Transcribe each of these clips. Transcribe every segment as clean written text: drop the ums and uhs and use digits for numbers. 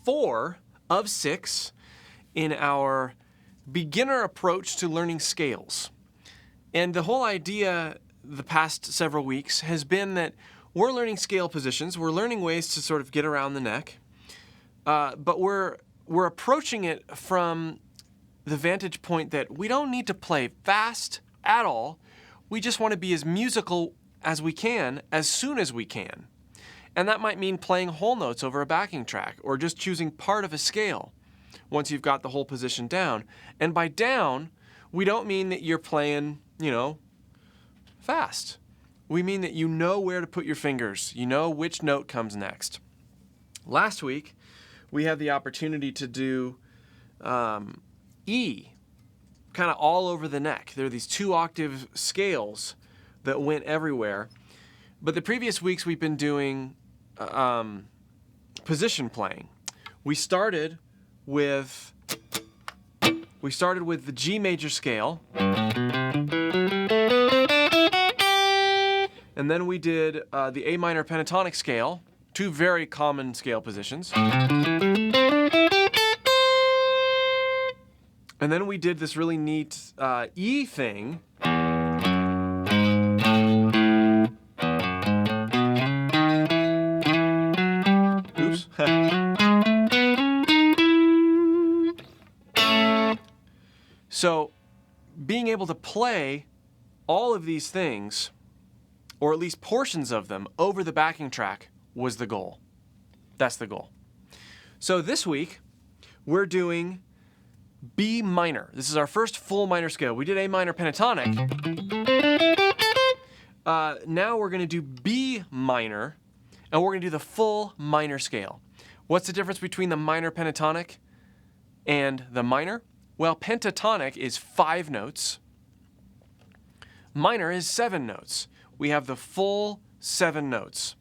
4 of 6 in our beginner approach to learning scales. And the whole idea the past several weeks has been that we're learning scale positions, we're learning ways to sort of get around the neck, but we're approaching it from the vantage point that we don't need to play fast at all. We just want to be as musical as we can, as soon as we can. And that might mean playing whole notes over a backing track, or just choosing part of a scale once you've got the whole position down. And by down, we don't mean that you're playing, fast. We mean that you know where to put your fingers. You know which note comes next. Last week, we had the opportunity to do E, kind of all over the neck. There are these 2-octave scales that went everywhere. But the previous weeks, we've been doing position playing. We started with the G major scale, and then we did the A minor pentatonic scale, 2 very common scale positions. And then we did this really neat E thing. Oops. So, being able to play all of these things, or at least portions of them, over the backing track was the goal. That's the goal. So this week, we're doing B minor. This is our first full minor scale. We did A minor pentatonic. Now we're going to do B minor, and we're going to do the full minor scale. What's the difference between the minor pentatonic and the minor? Well, pentatonic is 5 notes. Minor is 7 notes. We have the full 7 notes.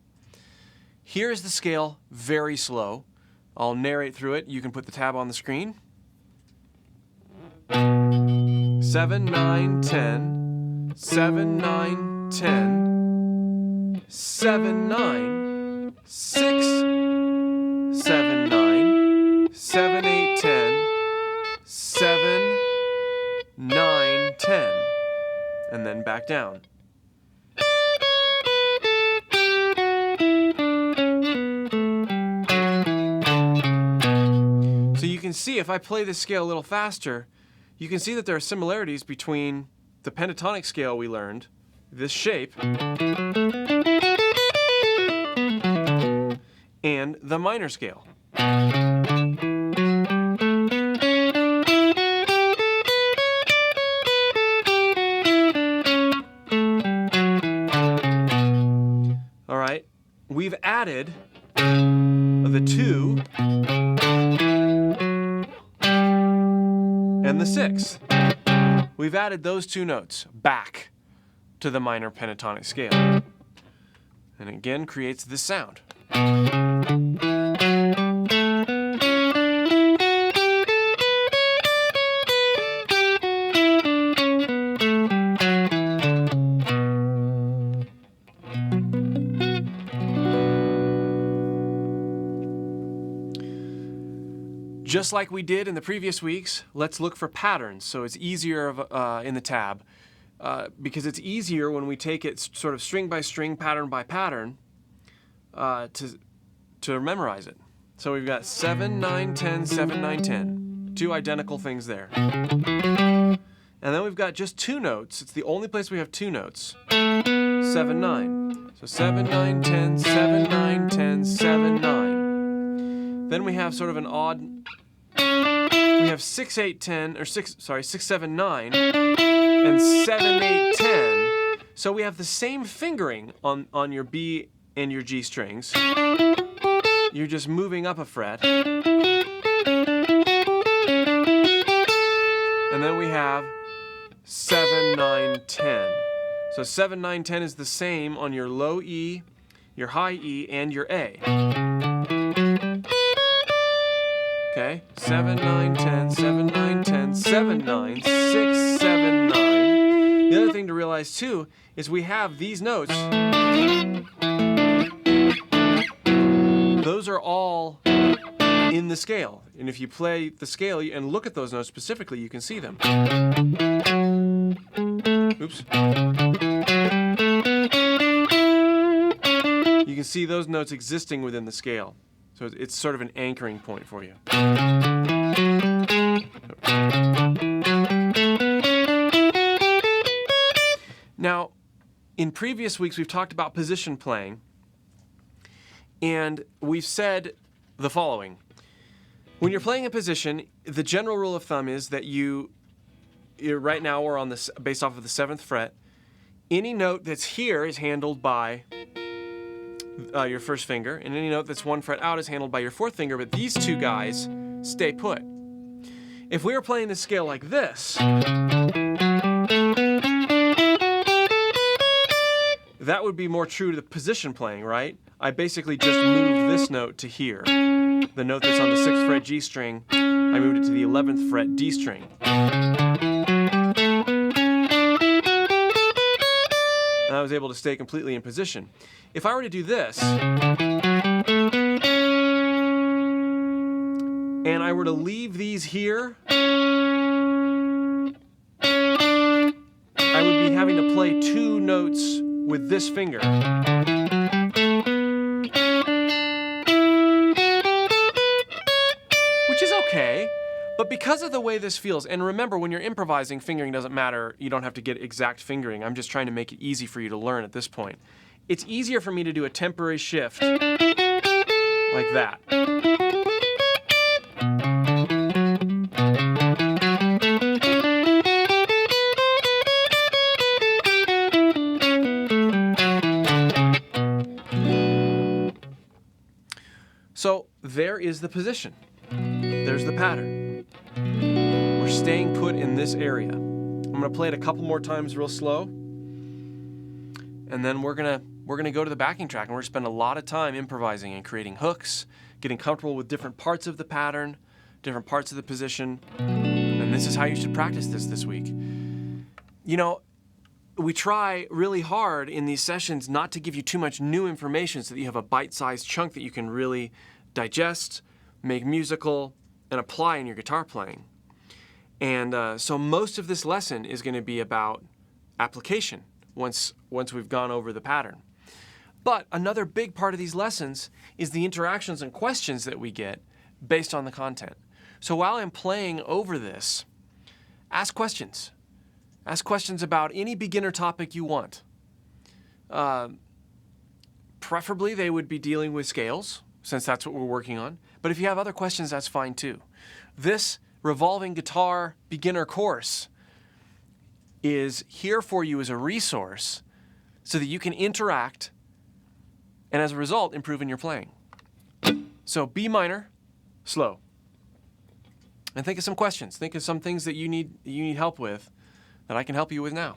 Here's the scale, very slow. I'll narrate through it. You can put the tab on the screen. 7, 9, 10, 7, 9, 10, 7, 9, 6, 7, 9, 7, 8, 10, 7, 9, 10, and then back down. So you can see, if I play this scale a little faster, you can see that there are similarities between the pentatonic scale we learned, this shape, and the minor scale. All right, we've added the 2 and the 6. We've added those 2 notes back to the minor pentatonic scale. And again creates this sound. Just like we did in the previous weeks, let's look for patterns. So it's easier in the tab because it's easier when we take it sort of string by string, pattern by pattern to memorize it. So we've got 7, 9, 10, 7, 9, 10. 2 identical things there. And then we've got just 2 notes. It's the only place we have 2 notes. 7, 9. So 7, 9, 10, 7, 9, 10, 7, 9. Then we have sort of an odd, we have 6, 8, 10, or 6, 7, 9, and 7, 8, 10. So we have the same fingering on your B and your G strings. You're just moving up a fret. And then we have 7, 9, 10. So 7, 9, 10 is the same on your low E, your high E, and your A. Okay, 7, 9, 10, 7, 9, 10, 7, 9, 6, 7, 9. The other thing to realize too is we have these notes. Those are all in the scale. And if you play the scale and look at those notes specifically, you can see them. Oops. You can see those notes existing within the scale. So it's sort of an anchoring point for you. Now, in previous weeks, we've talked about position playing, and we've said the following. When you're playing a position, the general rule of thumb is that right now we're on this based off of the 7th fret. Any note that's here is handled by your first finger, and any note that's 1 fret out is handled by your 4th finger, but these two guys stay put. If we were playing the scale like this, that would be more true to the position playing, right? I basically just moved this note to here. The note that's on the 6th fret G string, I moved it to the 11th fret D string. And I was able to stay completely in position. If I were to do this, and I were to leave these here, I would be having to play 2 notes with this finger. Which is okay, but because of the way this feels, and remember, when you're improvising, fingering doesn't matter. You don't have to get exact fingering. I'm just trying to make it easy for you to learn at this point. It's easier for me to do a temporary shift like that. So there is the position. There's the pattern. We're staying put in this area. I'm going to play it a couple more times real slow, and then we're gonna go to the backing track, and we're gonna spend a lot of time improvising and creating hooks, getting comfortable with different parts of the pattern, different parts of the position, and this is how you should practice this week. You know, we try really hard in these sessions not to give you too much new information so that you have a bite-sized chunk that you can really digest, make musical, and apply in your guitar playing. And so most of this lesson is going to be about application once we've gone over the pattern. But another big part of these lessons is the interactions and questions that we get based on the content. So while I'm playing over this, ask questions. Ask questions about any beginner topic you want. Preferably they would be dealing with scales, since that's what we're working on. But if you have other questions, that's fine too. This revolving guitar beginner course is here for you as a resource so that you can interact and as a result improve in your playing. So B minor, slow. And think of some questions. Think of some things that you need help with that I can help you with now.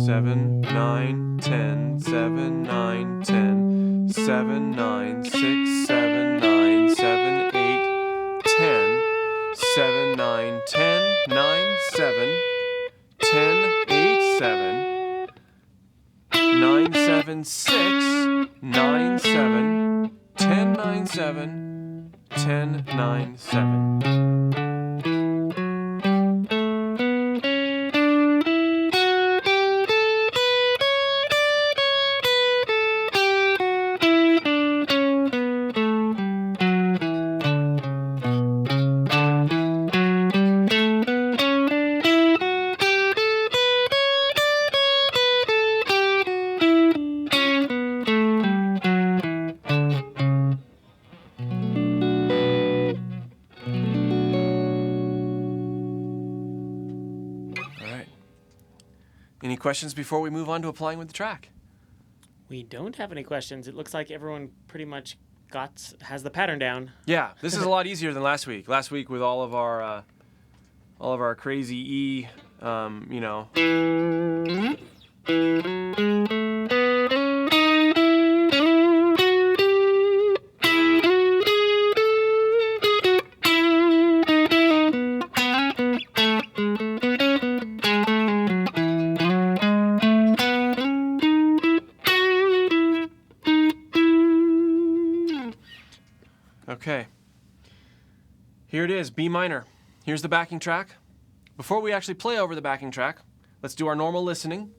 7, 9, 10, 7, 9, 10, 7, 9, 6, 7, 9, 7, 8, 10, 7, 9, 10, 9, 7, 10, 8, 7, 9, 7, 6, 9, 7, 10, 9, 7, 10, 9, 7. Any questions before we move on to applying with the track? We don't have any questions. It looks like everyone pretty much has the pattern down. Yeah, this is a lot easier than last week. Last week with all of our crazy E, you know. Okay. Here it is, B minor. Here's the backing track. Before we actually play over the backing track, let's do our normal listening.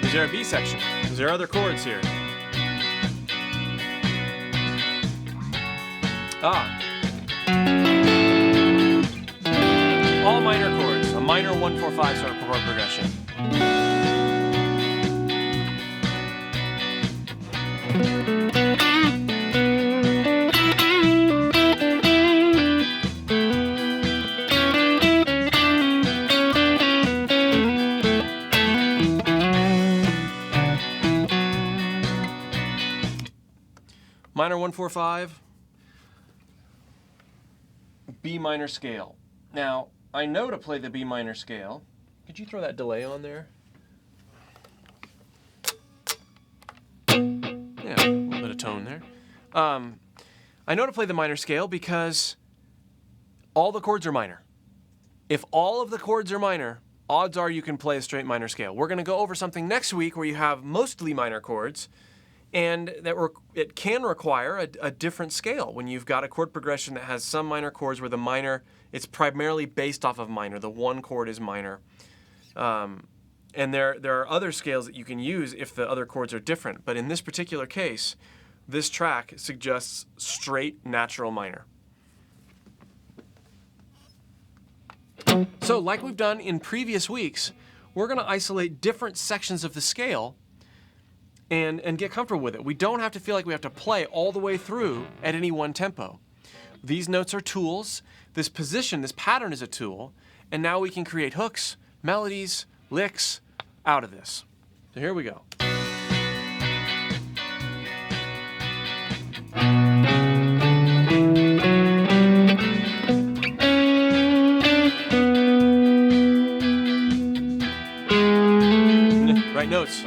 Is there a B section? Is there other chords here? All minor chords, a minor 1-4-5 sort of chord progression. Minor 1-4-5, B minor scale. Now, I know to play the B minor scale. Could you throw that delay on there? Yeah, a little bit of tone there. I know to play the minor scale because all the chords are minor. If all of the chords are minor, odds are you can play a straight minor scale. We're going to go over something next week where you have mostly minor chords, and it can require a different scale when you've got a chord progression that has some minor chords where the minor, it's primarily based off of minor. The one chord is minor. And there are other scales that you can use if the other chords are different. But in this particular case, this track suggests straight natural minor. So like we've done in previous weeks, we're going to isolate different sections of the scale and get comfortable with it. We don't have to feel like we have to play all the way through at any one tempo. These notes are tools. This position, this pattern is a tool. And now we can create hooks, melodies, licks out of this. So here we go. Right notes.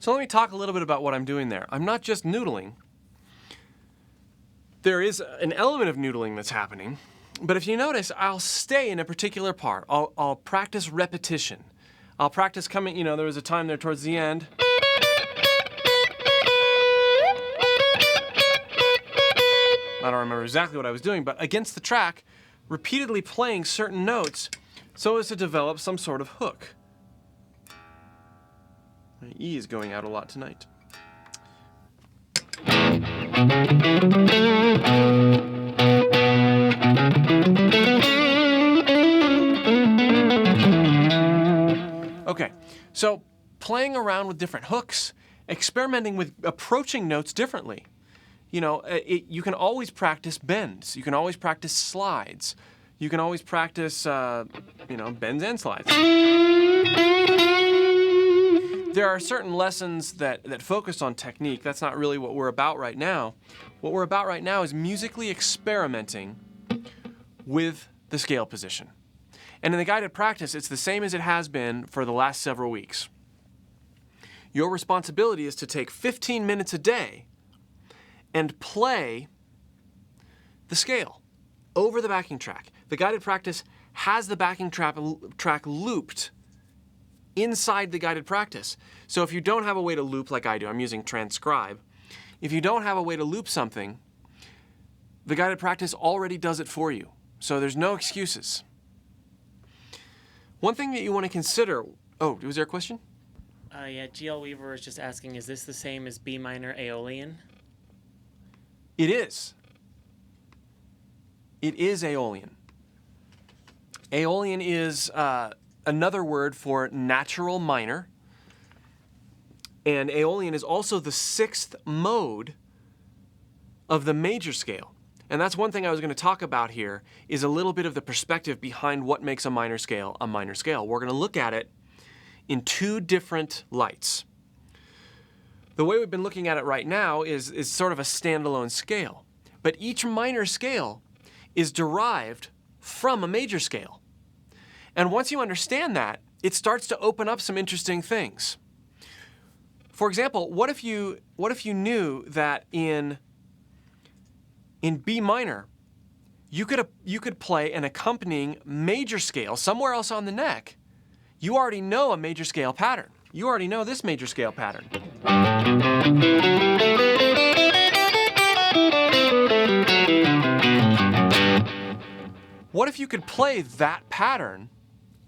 So let me talk a little bit about what I'm doing there. I'm not just noodling. There is an element of noodling that's happening, but if you notice, I'll stay in a particular part. I'll practice repetition. I'll practice coming, there was a time there towards the end. I don't remember exactly what I was doing, but against the track, repeatedly playing certain notes so as to develop some sort of hook. My E is going out a lot tonight. Okay, so playing around with different hooks, experimenting with approaching notes differently. You can always practice bends. You can always practice slides. You can always practice, bends and slides. There are certain lessons that focus on technique. That's not really what we're about right now. What we're about right now is musically experimenting with the scale position. And in the guided practice, it's the same as it has been for the last several weeks. Your responsibility is to take 15 minutes a day and play the scale over the backing track. The guided practice has the backing track looped inside the guided practice. So if you don't have a way to loop like I do, I'm using Transcribe. If you don't have a way to loop something, the guided practice already does it for you. So there's no excuses. One thing that you want to consider, was there a question? Yeah, GL Weaver is just asking, is this the same as B minor Aeolian? It is. It is Aeolian. Aeolian is another word for natural minor. And Aeolian is also the sixth mode of the major scale. And that's one thing I was going to talk about here, is a little bit of the perspective behind what makes a minor scale a minor scale. We're going to look at it in two different lights. The way we've been looking at it right now is sort of a standalone scale. But each minor scale is derived from a major scale. And once you understand that, it starts to open up some interesting things. For example, what if you knew that in B minor, you could play an accompanying major scale somewhere else on the neck. You already know a major scale pattern. You already know this major scale pattern. What if you could play that pattern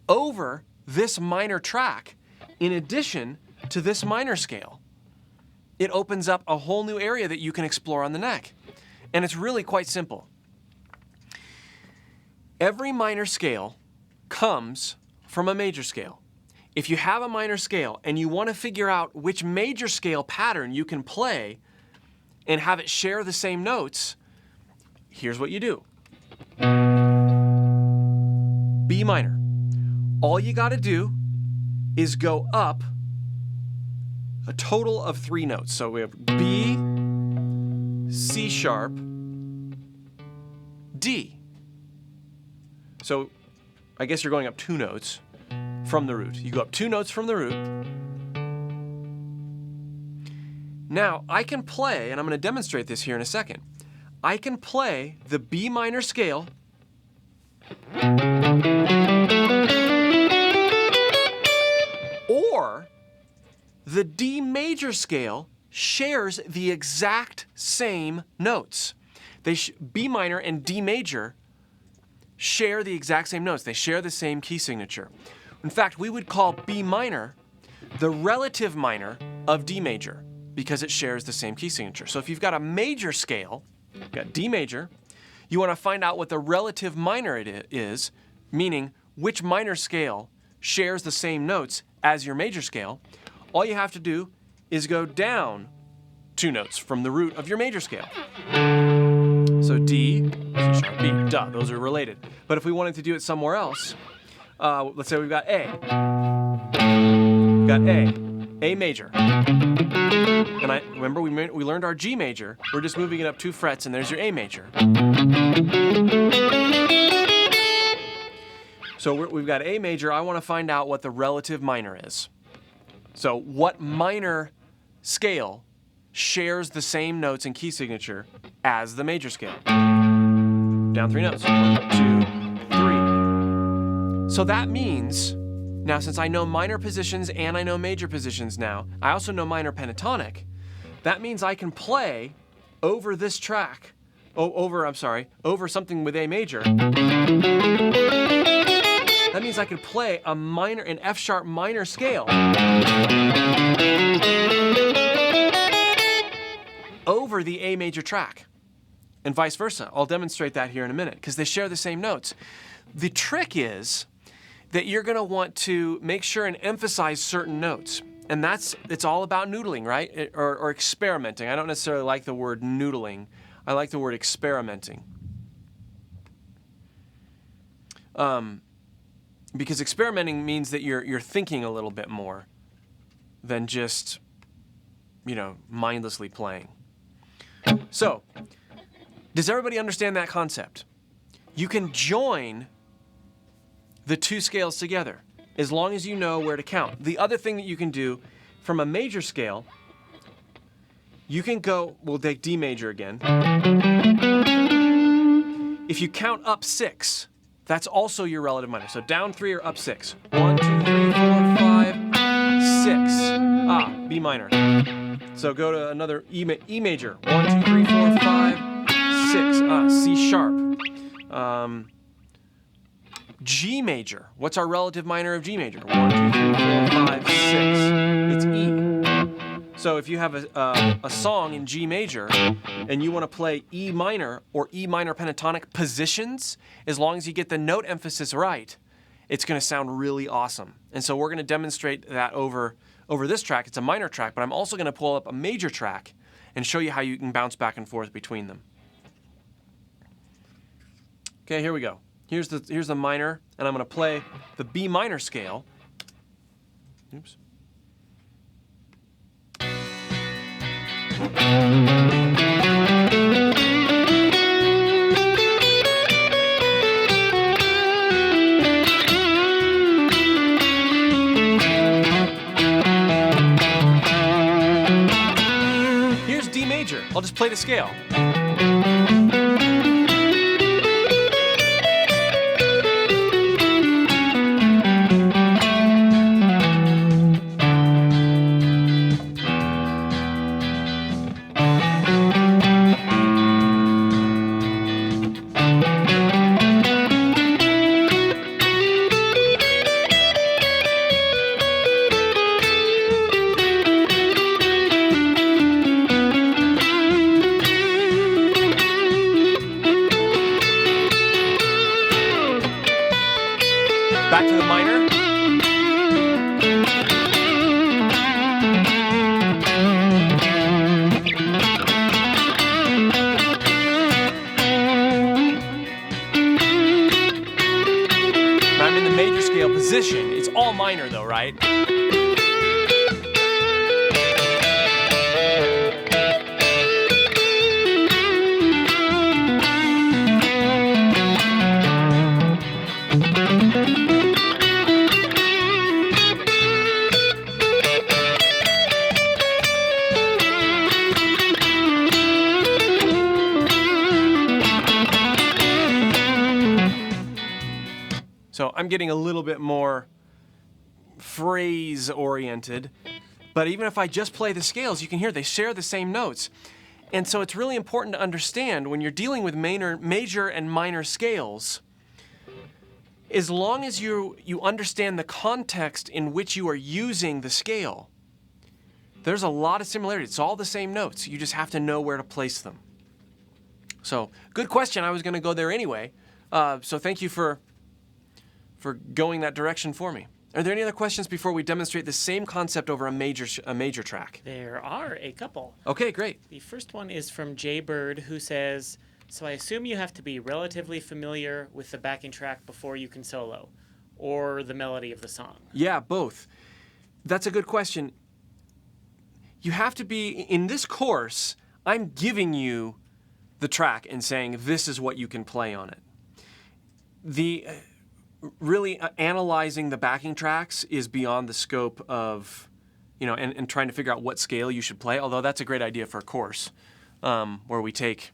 over this minor track in addition to this minor scale? It opens up a whole new area that you can explore on the neck. And it's really quite simple. Every minor scale comes from a major scale. If you have a minor scale and you want to figure out which major scale pattern you can play and have it share the same notes, here's what you do. B minor. All you got to do is go up a total of 3 notes. So we have B, C sharp, D. So I guess you're going up 2 notes from the root. You go up 2 notes from the root. Now I can play, and I'm going to demonstrate this here in a second. I can play the B minor scale or the D major scale shares the exact same notes. B minor and D major share the exact same notes. They share the same key signature. In fact, we would call B minor the relative minor of D major because it shares the same key signature. So if you've got a major scale, you've got D major, you want to find out what the relative minor it is, meaning which minor scale shares the same notes as your major scale. All you have to do is go down 2 notes from the root of your major scale. So D, C sharp, B, duh, those are related. But if we wanted to do it somewhere else, let's say we've got A. We've got A major. And remember we learned our G major. We're just moving it up 2 frets, and there's your A major. So we've got A major. I want to find out what the relative minor is. So what minor scale shares the same notes and key signature as the major scale. Down 3 notes. 1, 2, 3. So that means, now since I know minor positions and I know major positions now, I also know minor pentatonic. That means I can play over this track, over something with A major. That means I could play an F sharp minor scale over the A major track, and vice versa. I'll demonstrate that here in a minute because they share the same notes. The trick is that you're going to want to make sure and emphasize certain notes. And it's all about noodling, right? Or experimenting. I don't necessarily like the word noodling. I like the word experimenting. Because experimenting means that you're thinking a little bit more than just, mindlessly playing. So, does everybody understand that concept? You can join the two scales together as long as you know where to count. The other thing that you can do from a major scale, you can go, we'll take D major again. If you count up 6, that's also your relative minor. So down 3 or up 6. 1, 2, 3, 4, 5, 6. B minor. So go to another E major. 1, 2, 3, 4, 5, 6. C sharp. G major. What's our relative minor of G major? 1, 2, 3, 4, 5, 6. It's E. So if you have a song in G major and you want to play E minor or E minor pentatonic positions, as long as you get the note emphasis right, it's going to sound really awesome. And so we're going to demonstrate that over this track. It's a minor track, but I'm also going to pull up a major track and show you how you can bounce back and forth between them. Okay, here we go. Here's the minor, and I'm going to play the B minor scale. Oops. Here's D major. I'll just play the scale. Back to the minor. Now I'm in the major scale position. It's all minor though, right? So I'm getting a little bit more phrase-oriented, but even if I just play the scales, you can hear they share the same notes. And so it's really important to understand when you're dealing with major and minor scales, as long as you understand the context in which you are using the scale, there's a lot of similarity. It's all the same notes. You just have to know where to place them. So good question. I was going to go there anyway. So thank you for going that direction for me. Are there any other questions before we demonstrate the same concept over a major track? There are a couple. Okay, great. The first one is from Jay Bird, who says, so I assume you have to be relatively familiar with the backing track before you can solo, or the melody of the song. Yeah, both. That's a good question. You have to be, in this course, I'm giving you the track and saying this is what you can play on it. Really analyzing the backing tracks is beyond the scope of and trying to figure out what scale you should play, although that's a great idea for a course where we take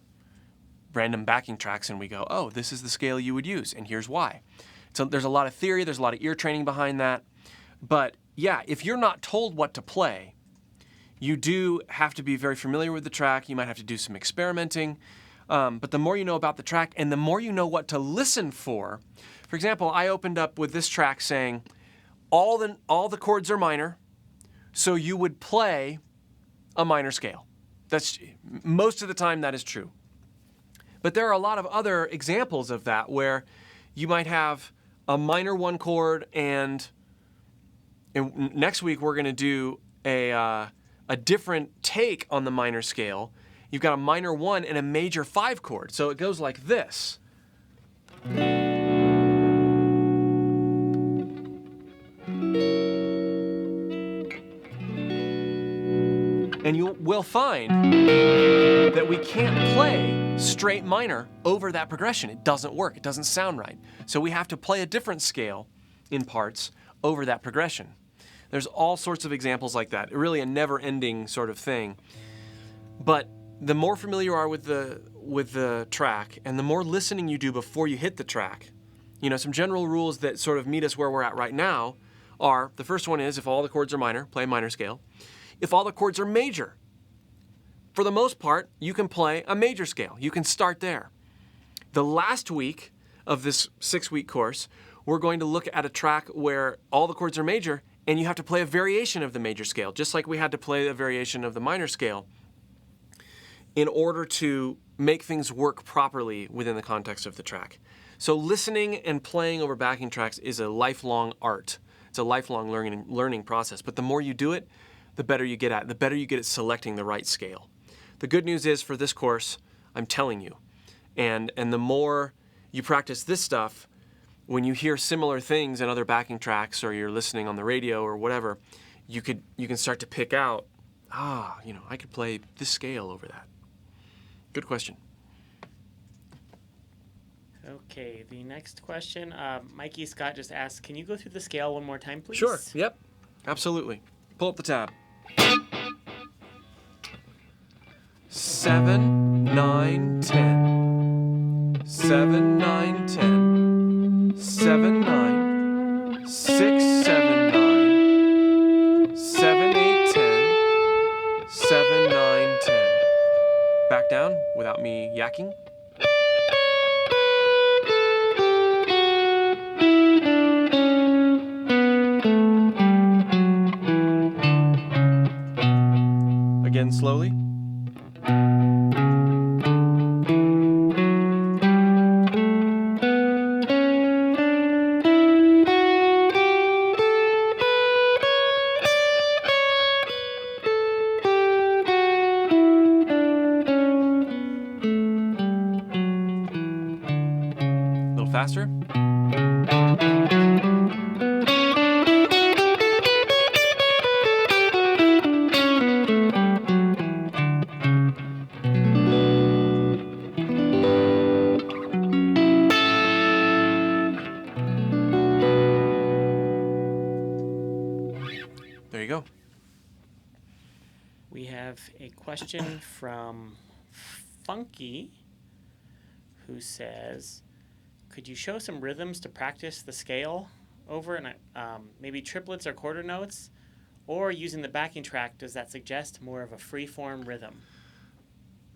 random backing tracks and we go, oh, this is the scale you would use, and here's why. So there's a lot of theory, there's a lot of ear training behind that. But yeah, if you're not told what to play, you do have to be very familiar with the track. You might have to do some experimenting. But the more you know about the track and the more you know what to listen for example, I opened up with this track saying all the chords are minor, so you would play a minor scale. That's most of the time that is true. But there are a lot of other examples of that where you might have a minor 1 chord and next week we're going to do a different take on the minor scale. You've got a minor 1 and a major 5 chord. So it goes like this. And you will find that we can't play straight minor over that progression. It doesn't work. It doesn't sound right. So we have to play a different scale in parts over that progression. There's all sorts of examples like that. Really a never-ending sort of thing. But the more familiar you are with the track and the more listening you do before you hit the track, some general rules that sort of meet us where we're at right now are, the first one is if all the chords are minor, play a minor scale. If all the chords are major, for the most part, you can play a major scale. You can start there. The last week of this 6-week course, we're going to look at a track where all the chords are major and you have to play a variation of the major scale, just like we had to play a variation of the minor scale in order to make things work properly within the context of the track. So listening and playing over backing tracks is a lifelong art. It's a lifelong learning process. But the more you do it, the better you get at it, the better you get at selecting the right scale. The good news is for this course, I'm telling you, and the more you practice this stuff, when you hear similar things in other backing tracks or you're listening on the radio or whatever, you can start to pick out, I could play this scale over that. Good question. Okay, the next question, Mikey Scott just asked, can you go through the scale one more time, please? Sure, yep, absolutely. Pull up the tab. 7, 9, 10. 7, 9, 10. 7, 9. 6, 7, 9. 7, 8, 10. 7, 9, 10. Back down without me yakking. Again slowly. A little faster. There you go. We have a question from Funky, who says, could you show some rhythms to practice the scale over, and maybe triplets or quarter notes? Or using the backing track, does that suggest more of a free-form rhythm?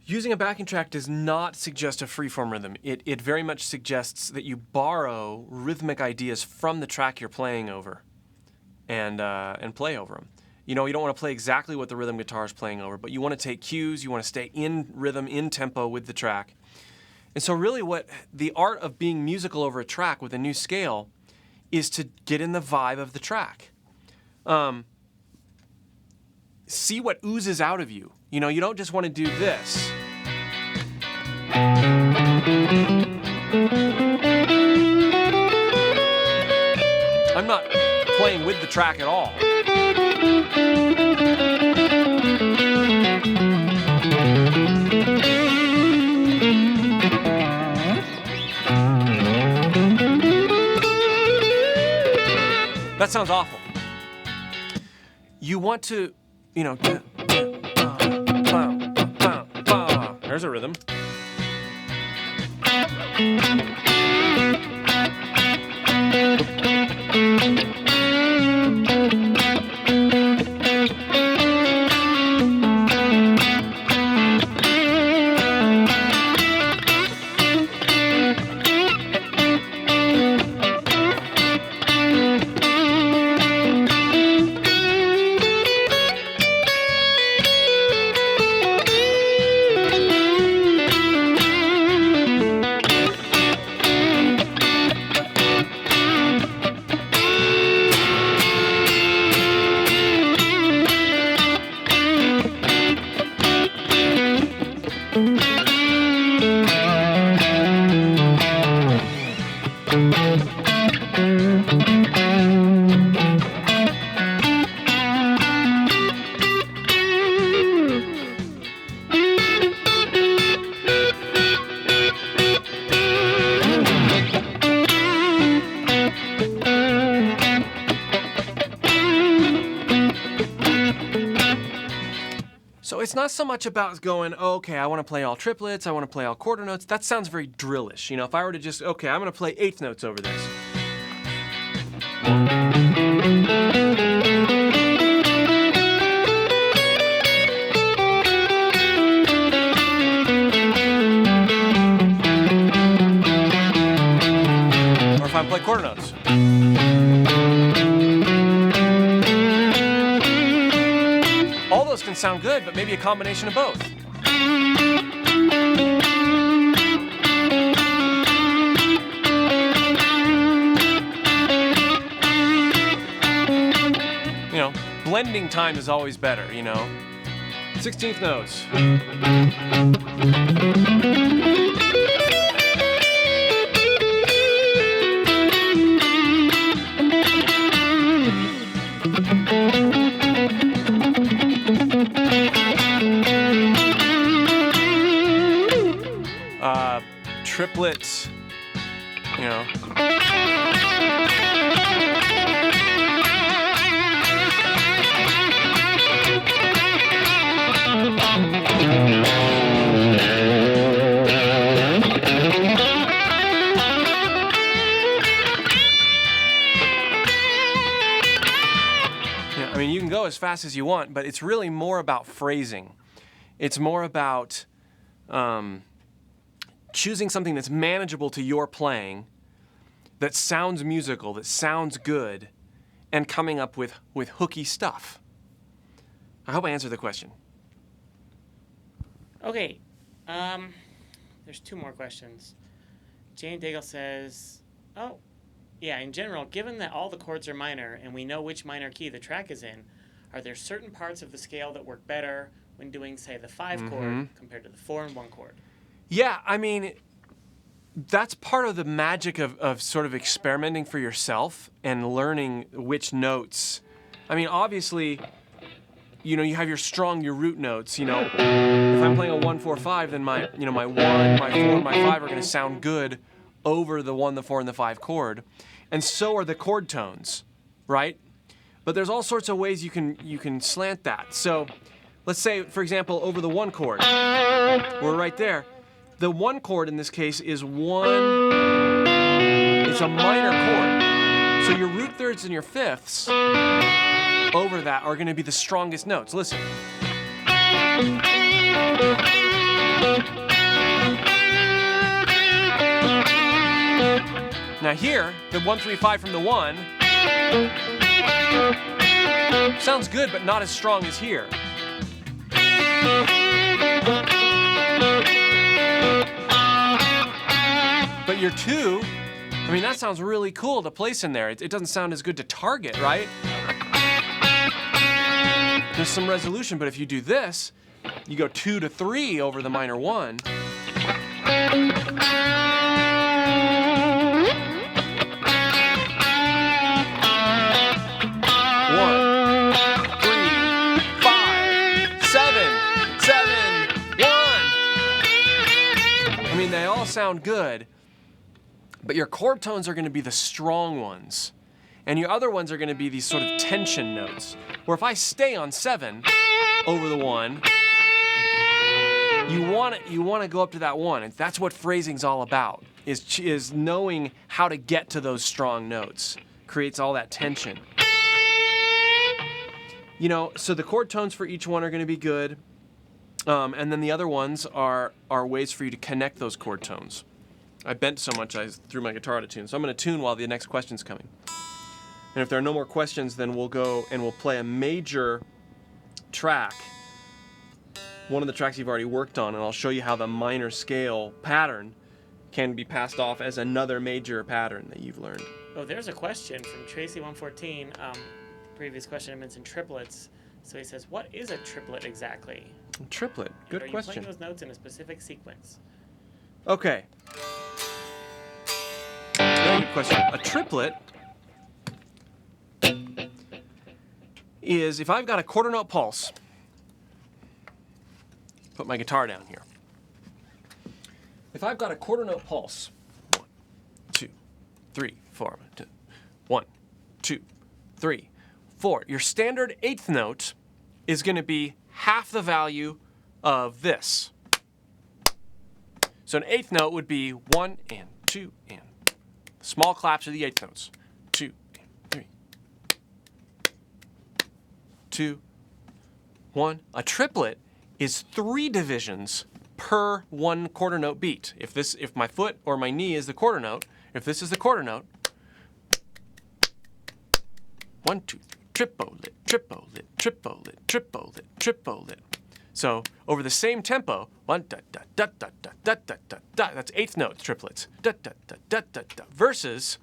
Using a backing track does not suggest a free-form rhythm. It very much suggests that you borrow rhythmic ideas from the track you're playing over and play over them. You don't want to play exactly what the rhythm guitar is playing over, but you want to take cues, you want to stay in rhythm, in tempo with the track. And so really what the art of being musical over a track with a new scale is to get in the vibe of the track. See what oozes out of you. You don't just want to do this. I'm not playing with the track at all. That sounds awful. you want to, there's a rhythm. So it's not so much about going, okay, I want to play all triplets, I want to play all quarter notes. That sounds very drillish. If I were to just, okay, I'm going to play eighth notes over this. Or if I play quarter notes. All those can sound good, but maybe a combination of both. Blending time is always better, 16th notes. Triplets, you can go as fast as you want, but it's really more about phrasing. It's more about choosing something that's manageable to your playing, that sounds musical, that sounds good, and coming up with hooky stuff. I hope I answered the question. Okay, there's two more questions. Jane Daigle says, in general, given that all the chords are minor and we know which minor key the track is in, are there certain parts of the scale that work better when doing, say, the 5 chord compared to the 4 and 1 chord? Yeah, that's part of the magic of sort of experimenting for yourself and learning which notes. Obviously, you have your root notes. If I'm playing a 1, 4, 5, then my 1, my 4, and my 5 are going to sound good over the 1, the 4, and the 5 chord. And so are the chord tones, right? But there's all sorts of ways you can slant that. So let's say, for example, over the 1 chord, we're right there. The 1 chord in this case is it's a minor chord. So your root thirds and your fifths over that are going to be the strongest notes. Listen. Now here, the 1, 3, 5 from the 1 sounds good, but not as strong as here. But your 2, that sounds really cool to place in there. It doesn't sound as good to target, right? There's some resolution, but if you do this, you go 2 to 3 over the minor 1. 1, 3, 5, 7, 1. They all sound good. But your chord tones are going to be the strong ones. And your other ones are going to be these sort of tension notes, where if I stay on 7 over the 1, you want to go up to that 1. And that's what phrasing's all about, is knowing how to get to those strong notes. Creates all that tension. You know, so the chord tones for each one are going to be good. And then the other ones are ways for you to connect those chord tones. I bent so much I threw my guitar out of tune. So I'm going to tune while the next question's coming. And if there are no more questions, then we'll go and we'll play a major track. One of the tracks you've already worked on, and I'll show you how the minor scale pattern can be passed off as another major pattern that you've learned. Oh, there's a question from Tracy114. Previous question, I mentioned triplets. So he says, what is a triplet exactly? Triplet, good Are question. you playing those notes in a specific sequence? Okay. Very good question. A triplet is if I've got a quarter note pulse. Put my guitar down here. If I've got a quarter note pulse, 1, 2, 3, 4, 1, 2, 3, 4. Your standard eighth note is going to be half the value of this. So an eighth note would be 1 and 2 and small claps are the eighth notes. 2 and 3. 2, 1. A triplet is 3 divisions per 1 quarter note beat. If my foot or my knee is the quarter note, if this is the quarter note, 1, 2, 3, triplet, triplet, triplet, triplet, triplet. So over the same tempo, 1 da da da da da da da da da. That's eighth note triplets. Da da da da da da. Versus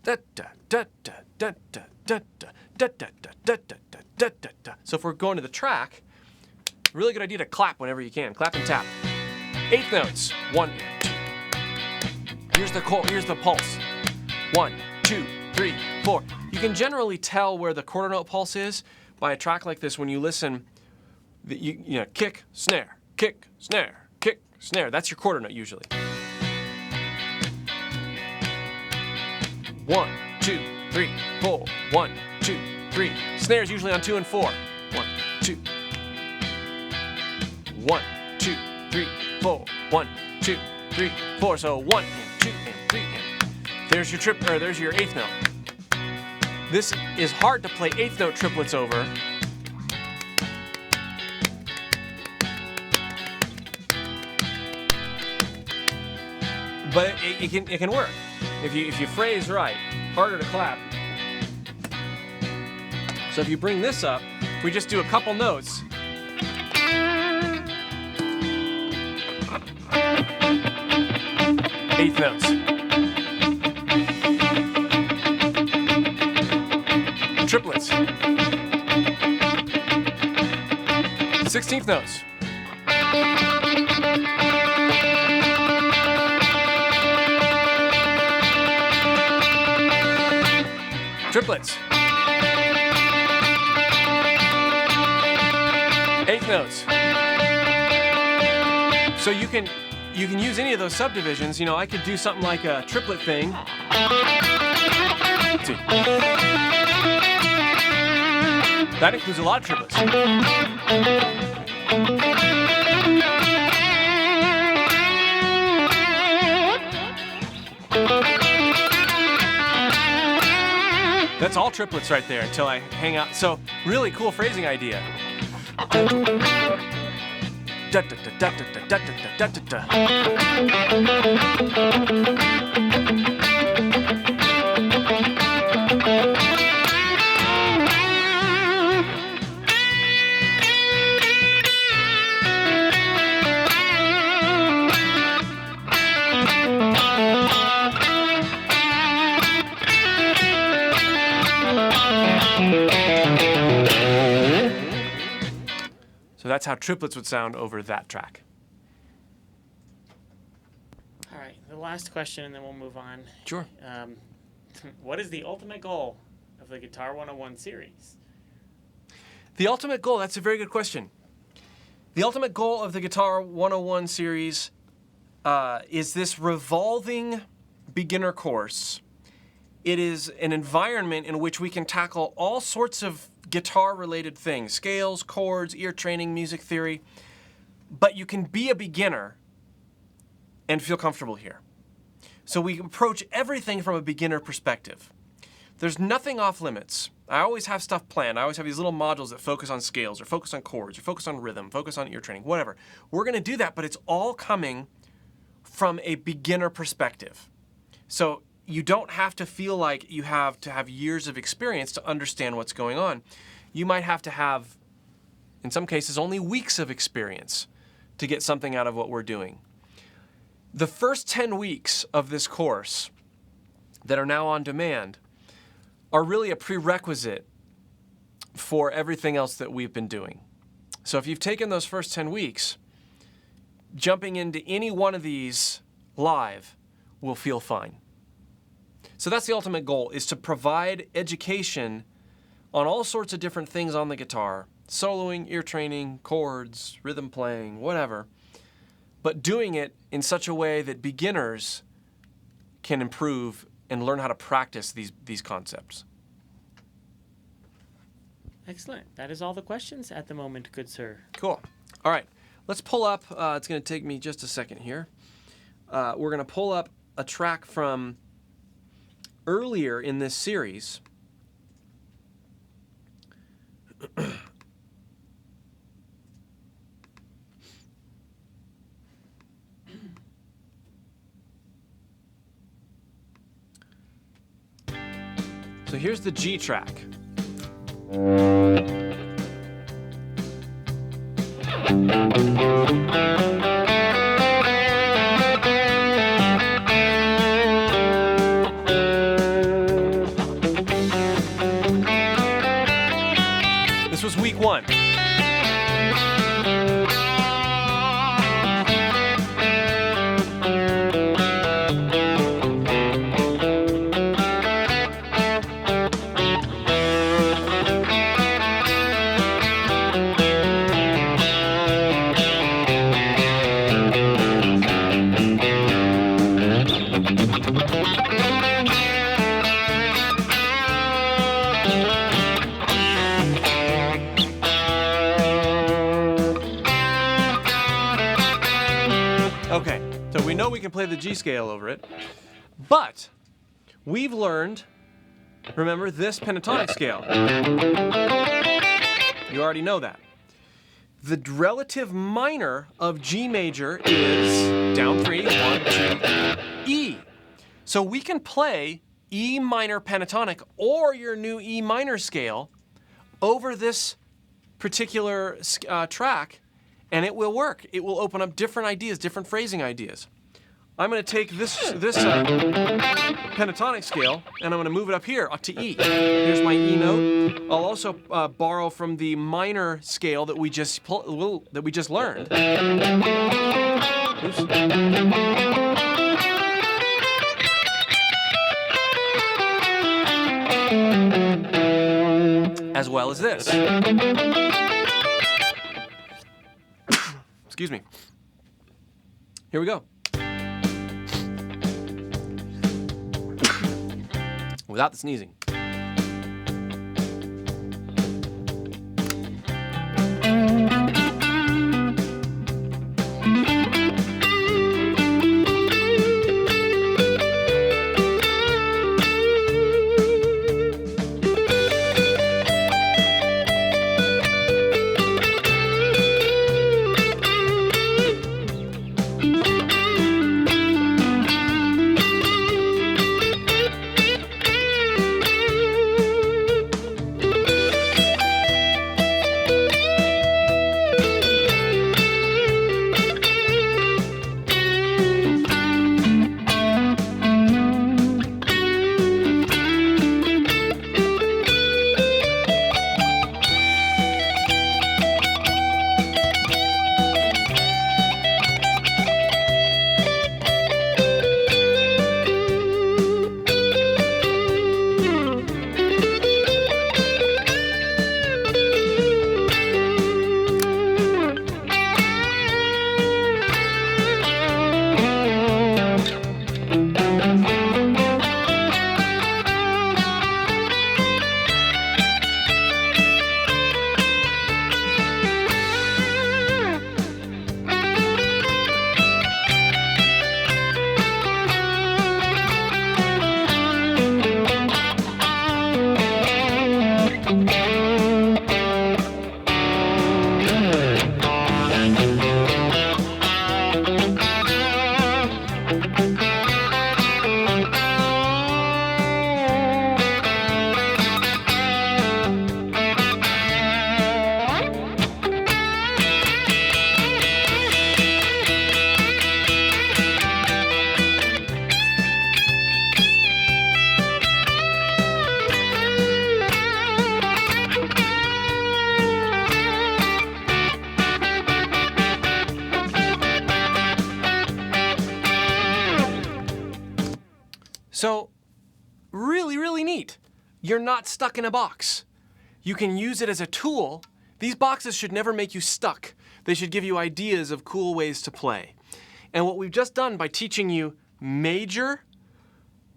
da da da da da da da da da da da da da da da da. So if we're going to the track, really good idea to clap whenever you can. Clap and tap. Eighth notes. 1 and 2. Here's the pulse. 1, 2, 3, 4. You can generally tell where the quarter note pulse is by a track like this when you listen. You know, kick, snare, kick, snare, kick, snare. That's your quarter note usually. 1, 2, 3, 4. 1, 2, 3. Snare is usually on 2 and 4. 1, 2. 1, 2, 3, 4. 1, 2, 3, 4. So 1 and 2 and 3 and there's your eighth note. This is hard to play eighth note triplets over. But it can work if you phrase right. Harder to clap. So if you bring this up, if we just do a couple notes. Eighth notes. Triplets. 16th notes. Triplets. Eighth notes. So you can use any of those subdivisions. You know, I could do something like a triplet thing. Let's see. That includes a lot of triplets. That's all triplets right there until I hang out. So really cool phrasing idea. Da da da da da da da da da That's how triplets would sound over that track. All right, the last question, and then we'll move on. Sure. What is the ultimate goal of the Guitar 101 series? The ultimate goal, that's a very good question. The ultimate goal of the Guitar 101 series is this revolving beginner course It is an environment in which we can tackle all sorts of guitar-related things, scales, chords, ear training, music theory, but you can be a beginner and feel comfortable here. So we approach everything from a beginner perspective. There's nothing off limits. I always have stuff planned. I always have these little modules that focus on scales or focus on chords or focus on rhythm, focus on ear training, whatever. We're going to do that, but it's all coming from a beginner perspective. So you don't have to feel like you have to have years of experience to understand what's going on. You might have to have, in some cases, only weeks of experience to get something out of what we're doing. The first 10 weeks of this course that are now on demand are really a prerequisite for everything else that we've been doing. So if you've taken those first 10 weeks, jumping into any one of these live will feel fine. So that's the ultimate goal, is to provide education on all sorts of different things on the guitar, soloing, ear training, chords, rhythm playing, whatever, but doing it in such a way that beginners can improve and learn how to practice these concepts. Excellent. That is all the questions at the moment, good sir. Cool. All right, let's pull up, it's going to take me just a second here. We're going to pull up a track from earlier in this series. So here's the G track. This was week 1. Okay, so we know we can play the G scale over it, but we've learned, remember, this pentatonic scale. You already know that. The relative minor of G major is down 3, 1, 2, E. So we can play E minor pentatonic or your new E minor scale over this particular track, and it will work. It will open up different ideas, different phrasing ideas. I'm going to take this pentatonic scale, and I'm going to move it up here to E. Here's my E note. I'll also borrow from the minor scale that we just learned. Oops. As well as this. Excuse me. Here we go. Without the sneezing. So really, really neat. You're not stuck in a box. You can use it as a tool. These boxes should never make you stuck. They should give you ideas of cool ways to play. And what we've just done by teaching you major,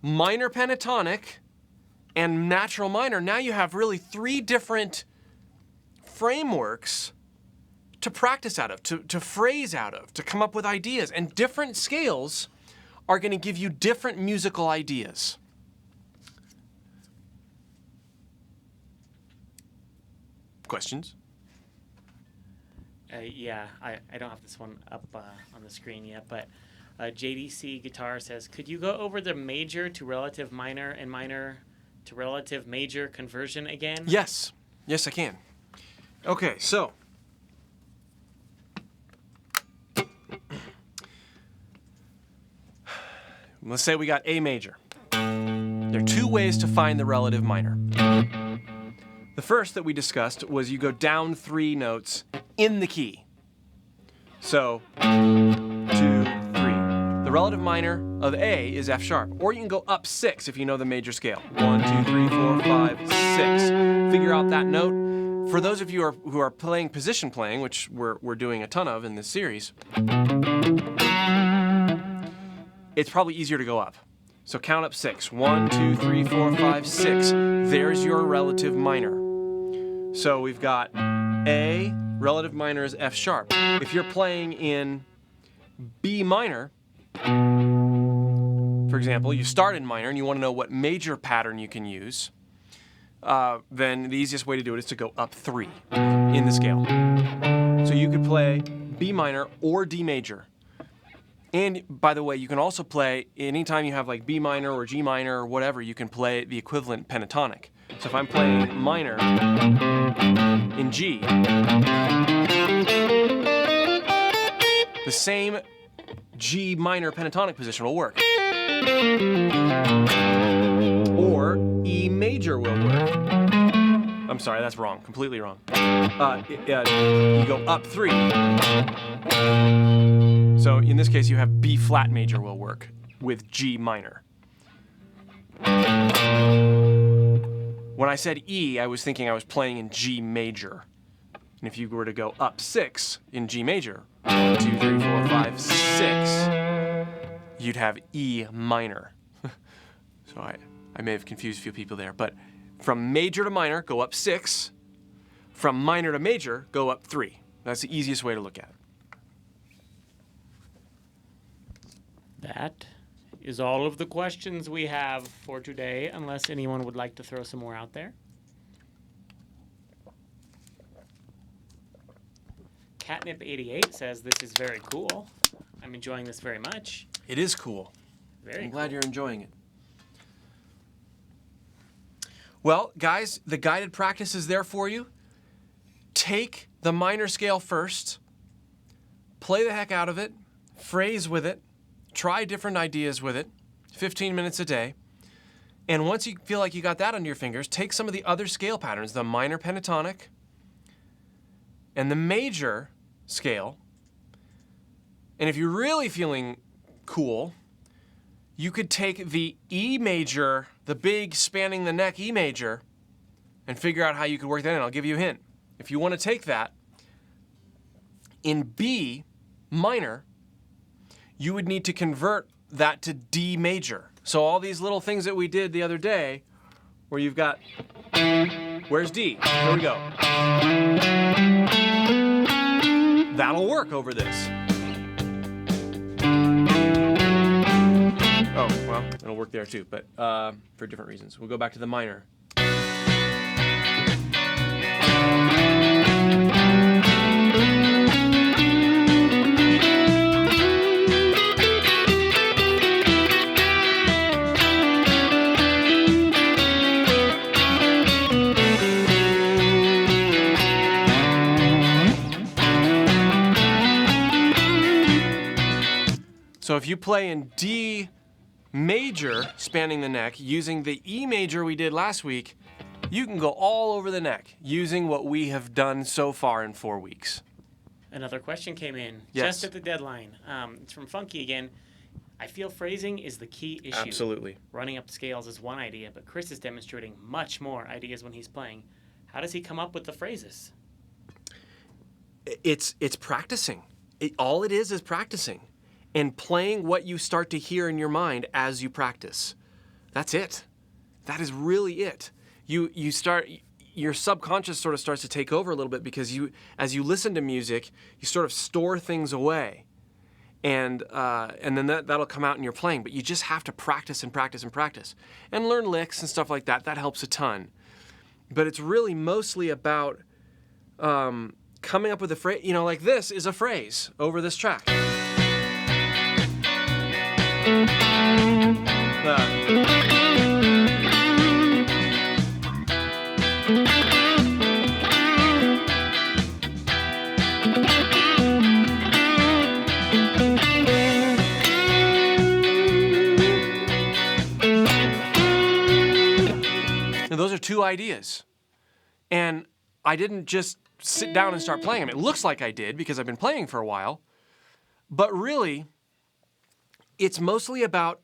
minor pentatonic, and natural minor, now you have really 3 different frameworks to practice out of, to phrase out of, to come up with ideas. And different scales are going to give you different musical ideas. Questions? Yeah, I don't have this one up on the screen yet, but JDC Guitar says, could you go over the major to relative minor and minor to relative major conversion again? Yes. Yes, I can. Okay, so let's say we got A major. There are 2 ways to find the relative minor. The first that we discussed was you go down 3 notes in the key. So, 2, 3. The relative minor of A is F sharp. Or you can go up 6 if you know the major scale. 1, 2, 3, 4, 5, 6. Figure out that note. For those of you who are playing position playing, which we're doing a ton of in this series, it's probably easier to go up. So count up 6. 1, 2, 3, 4, 5, 6. There's your relative minor. So we've got A, relative minor is F sharp. If you're playing in B minor, for example, you start in minor and you want to know what major pattern you can use, then the easiest way to do it is to go up 3 in the scale. So you could play B minor or D major. And by the way, you can also play, anytime you have like B minor or G minor or whatever, you can play the equivalent pentatonic. So if I'm playing minor in G, the same G minor pentatonic position will work. Or E major will work. I'm sorry, that's wrong, completely wrong. You go up 3. So in this case, you have B flat major will work with G minor. When I said E, I was thinking I was playing in G major. And if you were to go up 6 in G major, 1, 2, 3, 4, 5, 6, you'd have E minor. So I may have confused a few people there, but from major to minor, go up 6. From minor to major, go up 3. That's the easiest way to look at it. That is all of the questions we have for today, unless anyone would like to throw some more out there. Catnip88 says, this is very cool. I'm enjoying this very much. It is cool. Very I'm glad cool. you're enjoying it. Well, guys, the guided practice is there for you. Take the minor scale first, play the heck out of it, phrase with it, try different ideas with it, 15 minutes a day. And once you feel like you got that under your fingers, take some of the other scale patterns, the minor pentatonic and the major scale. And if you're really feeling cool, you could take the E major, the big spanning the neck E major, and figure out how you could work that in. I'll give you a hint. If you want to take that, in B minor, you would need to convert that to D major. So all these little things that we did the other day, where you've got, where's D? Here we go. That'll work over this. Oh, well, it'll work there too, but for different reasons. We'll go back to the minor. So if you play in D major, spanning the neck, using the E major we did last week, you can go all over the neck using what we have done so far in 4 weeks. Another question came in Yes. just at the deadline. It's from Funky again. I feel phrasing is the key issue. Absolutely. Running up scales is one idea, but Chris is demonstrating much more ideas when he's playing. How does he come up with the phrases? It's practicing. All it is practicing and playing what you start to hear in your mind as you practice. That's it. That is really it. You start, your subconscious sort of starts to take over a little bit because as you listen to music, you sort of store things away. And then that'll come out in your playing. But you just have to practice and practice and practice. And learn licks and stuff like that. That helps a ton. But it's really mostly about coming up with a phrase. Like this is a phrase over this track. Now, those are two ideas. And I didn't just sit down and start playing them. It looks like I did because I've been playing for a while. But really, it's mostly about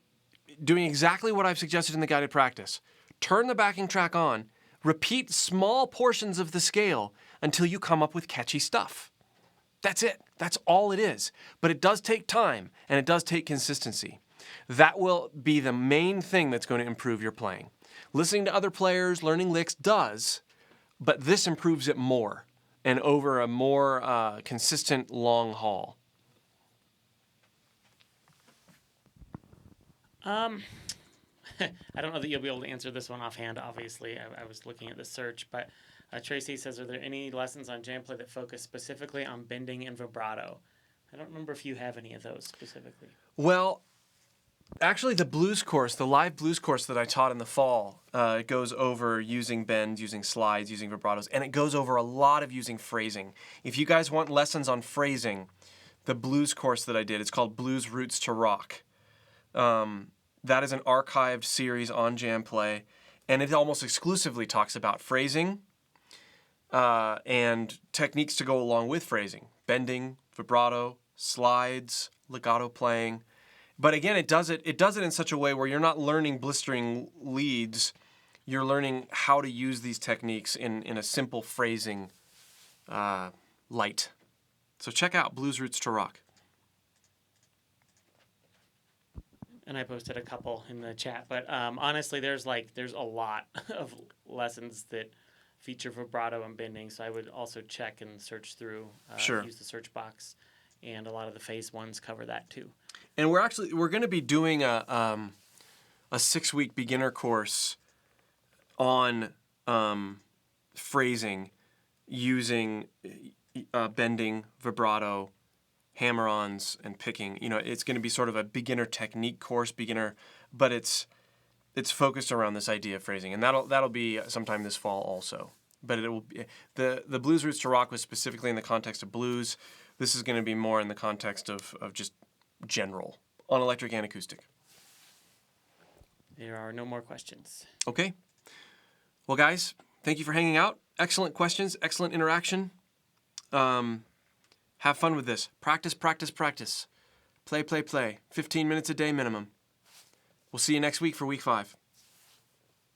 doing exactly what I've suggested in the guided practice. Turn the backing track on, repeat small portions of the scale until you come up with catchy stuff. That's it. That's all it is. But it does take time, and it does take consistency. That will be the main thing that's going to improve your playing. Listening to other players, learning licks does, but this improves it more and over a more consistent long haul. I don't know that you'll be able to answer this one offhand, obviously. I was looking at the search, but Tracy says, are there any lessons on jam play that focus specifically on bending and vibrato? I don't remember if you have any of those specifically. Well, actually the blues course, the live blues course that I taught in the fall, it goes over using bends, using slides, using vibratos, and it goes over a lot of using phrasing. If you guys want lessons on phrasing, the blues course that I did, it's called Blues Roots to Rock. That is an archived series on jam play, and it almost exclusively talks about phrasing and techniques to go along with phrasing. Bending, vibrato, slides, legato playing. But again, it does it in such a way where you're not learning blistering leads. You're learning how to use these techniques in a simple phrasing light. So check out Blues Roots to Rock. And I posted a couple in the chat, but honestly, there's a lot of lessons that feature vibrato and bending. So I would also check and search through. Sure. Use the search box, and a lot of the phase ones cover that too. And we're going to be doing a 6-week beginner course on phrasing using bending, vibrato, hammer-ons, and picking. It's going to be sort of a beginner technique course, but it's focused around this idea of phrasing, and that'll be sometime this fall also. But it will be, the Blues Roots to Rock was specifically in the context of blues. This is going to be more in the context of just general on electric and acoustic. There are no more questions. Okay. Well, guys, thank you for hanging out. Excellent questions, excellent interaction. Have fun with this. Practice, practice, practice. Play, play, play. 15 minutes a day minimum. We'll see you next week for week 5.